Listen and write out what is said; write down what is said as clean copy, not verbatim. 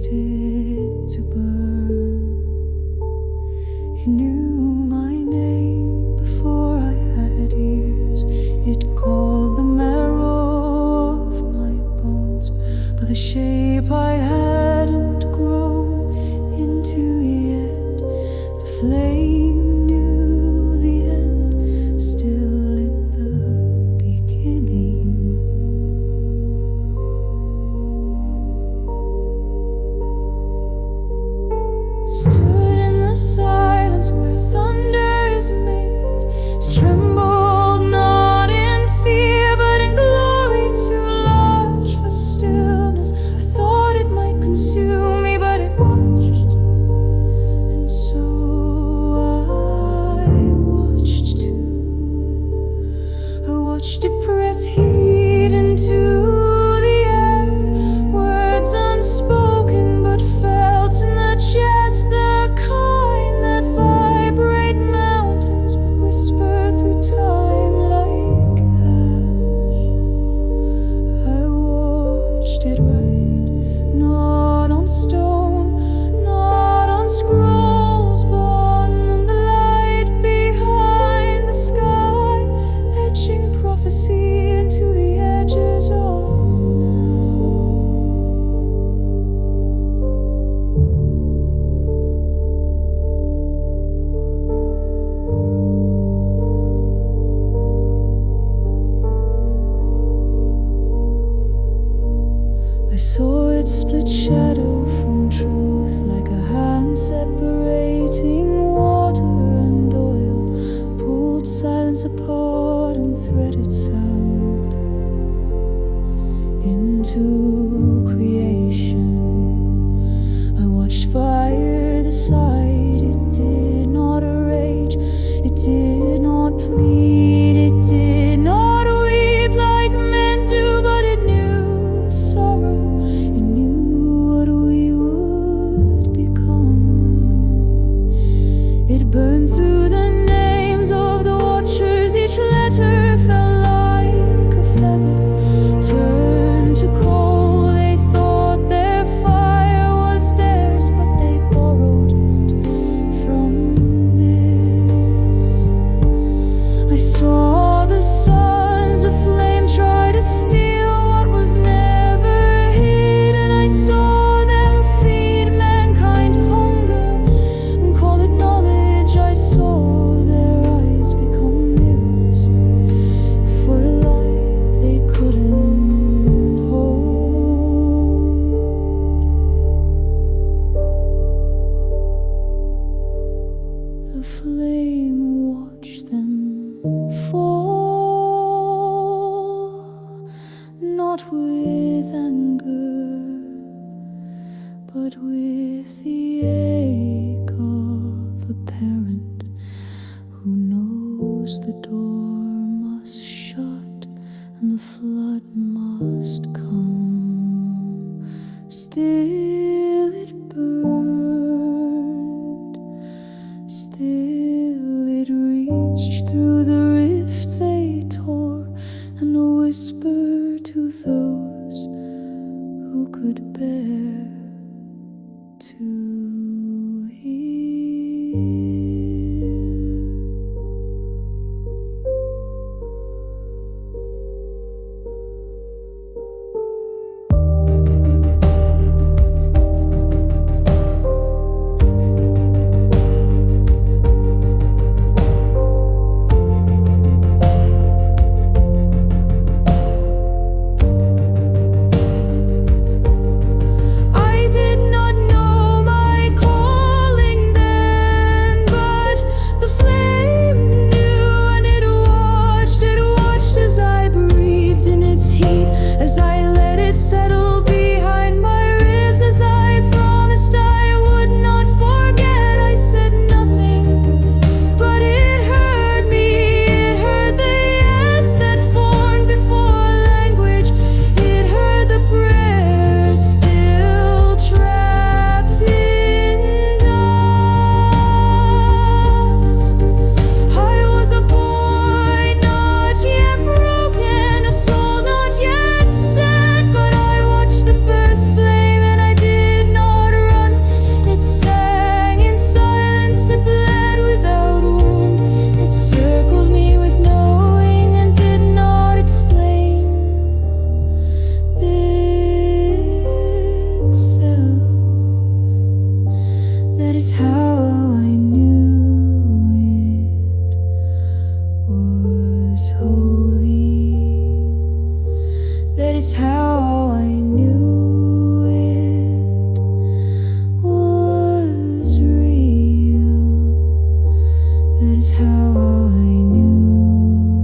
it to burn. It knew my name before I had ears. It called the marrow of my bones, but the shape I hadn't grown into yet. The flame knew the end, still lit the beginning. Stood in the silence where thunder is made to tremble, not in fear but in glory, too large for stillness. I thought it might consume me, but it watched, and so I watched too. I watched it press heat into the air, words unspoken but felt in the chest, the kind that vibrate mountains but whisper through time like ash. I watched it write, not on stone, not on scrolls, but on the light behind the sky, etching prophecy into the edges of I saw it split shadow from truth, like a hand separating water and oil, pulled silence apart and threaded sound into creation. I watched fire decide. It did not rage, it did not plead, it did not weep like men do, but it knew sorrow. It knew what we would become. It burned through the names of the watchers. Each letter fell like a feather, turned to coal. They thought their fire was theirs, but they borrowed it from this. I saw the sons of flame try to steal what was never hidden. I saw them feed mankind hunger and call it knowledge. I saw their eyes become mirrors for a light they couldn't hold. The flame watched them fall, not with anger, but with the ache of a parent who knows the door must shut and the flood must come. Still it burned, still it reached through the rift they tore, and whispered to those who could bear to hear. I did not know my calling then, but is how I knew it was holy. That is how I knew it was real. That is how I knew